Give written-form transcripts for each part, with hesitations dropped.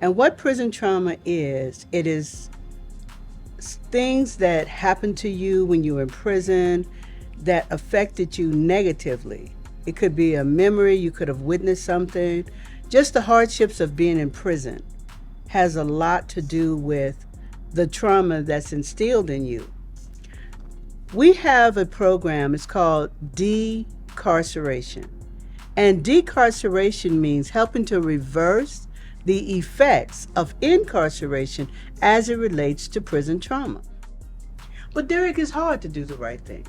And what prison trauma is, it is things that happened to you when you were in prison that affected you negatively. It could be a memory, you could have witnessed something. Just the hardships of being in prison has a lot to do with the trauma that's instilled in you. We have a program, it's called Decarceration. And decarceration means helping to reverse the effects of incarceration as it relates to prison trauma. But Derek, it's hard to do the right thing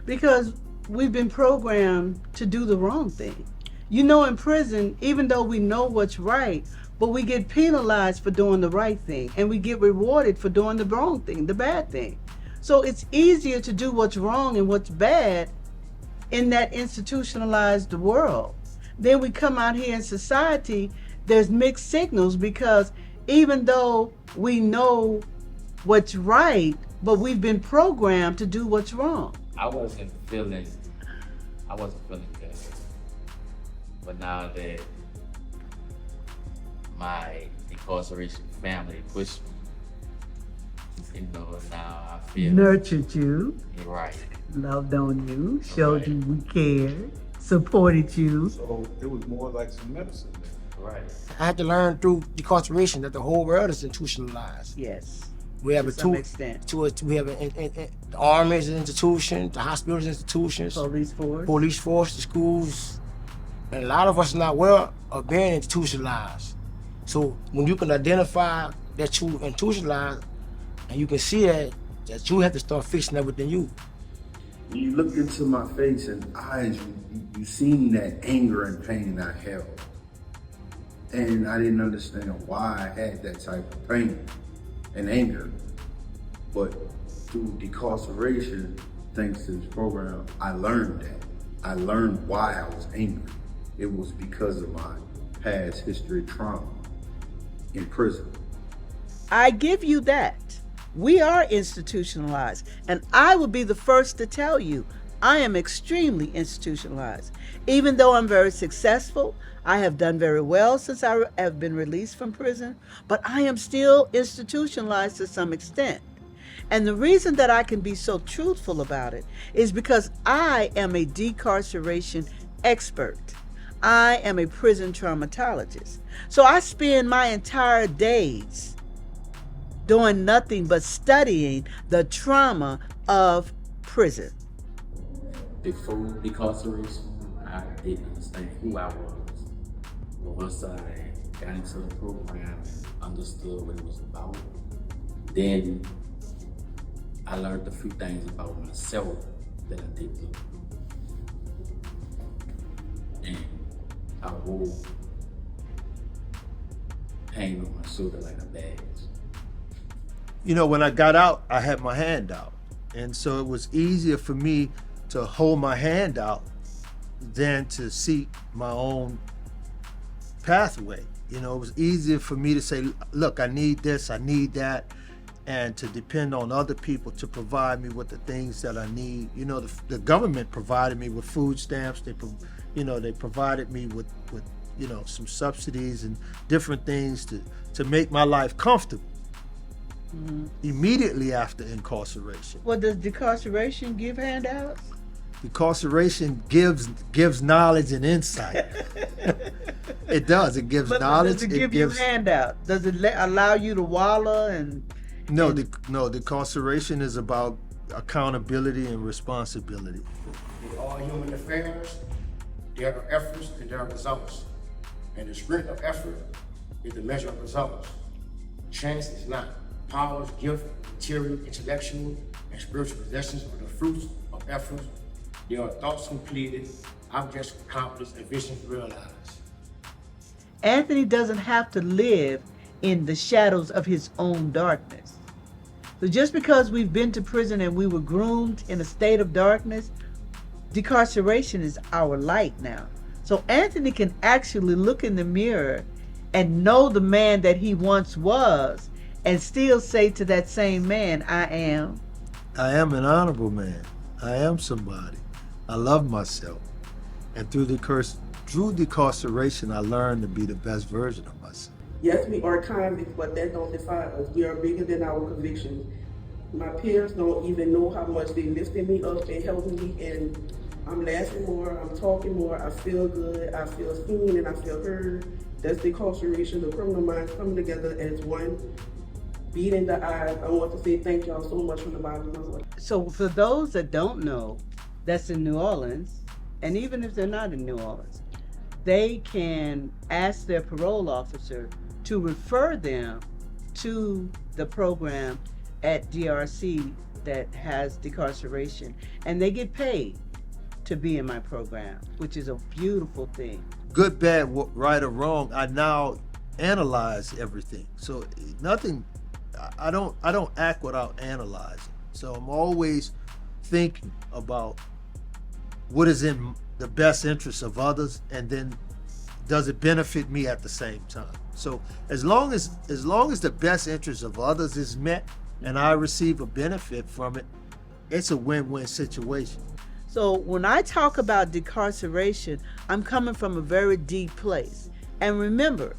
because we've been programmed to do the wrong thing. You know, in prison, even though we know what's right, but we get penalized for doing the right thing and we get rewarded for doing the wrong thing, the bad thing. So it's easier to do what's wrong and what's bad in that institutionalized world. Then we come out here in society, there's mixed signals because even though we know what's right, but we've been programmed to do what's wrong. I wasn't feeling good. But now that my incarceration family pushed me, now I feel Nurtured you, you're right. loved on you, showed you we cared, supported you. So it was more like some medicine then. Right. I had to learn through decarceration that the whole world is institutionalized. Yes. We have To some extent. we have the army is an institution, the hospital is institutions, Police force. the schools, and a lot of us are not aware of being institutionalized. So when you can identify that you institutionalized, and you can see that you have to start fixing that within you. When you looked into my face and eyes, you seen that anger and pain I held. And I didn't understand why I had that type of pain and anger. But through decarceration, thanks to this program, I learned that. I learned why I was angry. It was because of my past history trauma in prison. I give you that. We are institutionalized, and I will be the first to tell you I am extremely institutionalized. Even though I'm very successful, I have done very well since I have been released from prison, but I am still institutionalized to some extent. And the reason that I can be so truthful about it is because I am a decarceration expert. I am a prison traumatologist. So I spend my entire days doing nothing but studying the trauma of prison. Before decarceration, I didn't understand who I was. But once I got into the program and understood what it was about, then I learned a few things about myself that I didn't know. And I wore pain on my shoulder like a badge. You know, when I got out, I had my hand out. And so it was easier for me to hold my hand out than to seek my own pathway. You know, it was easier for me to say, look, I need this, I need that, and to depend on other people to provide me with the things that I need. You know, the government provided me with food stamps. They provided me with some subsidies and different things to make my life comfortable. Mm-hmm. Immediately after incarceration. Well, does decarceration give handouts? Decarceration gives knowledge and insight. It does. It gives knowledge. Does it give you handouts? Does it allow you to wallow and? No, decarceration is about accountability and responsibility. In all human affairs, there are efforts and there are results. And the strength of effort is the measure of results. Chance is not. Powers, gift, material, intellectual, and spiritual possessions are the fruits of effort. They are thoughts completed, objects accomplished, and visions realized. Anthony doesn't have to live in the shadows of his own darkness. So just because we've been to prison and we were groomed in a state of darkness, decarceration is our light now. So Anthony can actually look in the mirror and know the man that he once was and still say to that same man, I am an honorable man. I am somebody. I love myself. And through decarceration, I learned to be the best version of myself. Yes, we are convicts, but that don't define us. We are bigger than our convictions. My peers don't even know how much they lifted me up and helped me, and I'm laughing more, I'm talking more, I feel good, I feel seen, and I feel heard. That's decarceration, the criminal minds coming together as one, beating the odds. I want to say thank y'all so much from the bottom of my heart. So for those that don't know, that's in New Orleans, and even if they're not in New Orleans, they can ask their parole officer to refer them to the program at DRC that has decarceration, and they get paid to be in my program, which is a beautiful thing. Good, bad, right or wrong, I now analyze everything. So nothing, I don't act without analyzing. So I'm always thinking about what is in the best interest of others, and then does it benefit me at the same time. So as long as the best interest of others is met and I receive a benefit from it, it's a win-win situation. So when I talk about decarceration, I'm coming from a very deep place. And remember,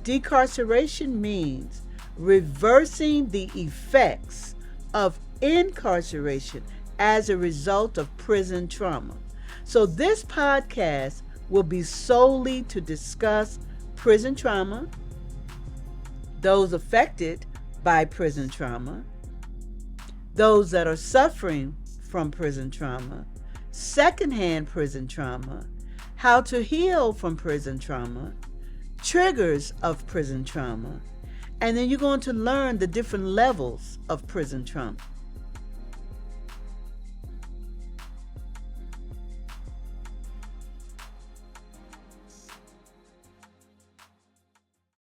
decarceration means reversing the effects of incarceration as a result of prison trauma. So this podcast will be solely to discuss prison trauma, those affected by prison trauma, those that are suffering from prison trauma, secondhand prison trauma, how to heal from prison trauma, triggers of prison trauma, and then you're going to learn the different levels of prison trauma.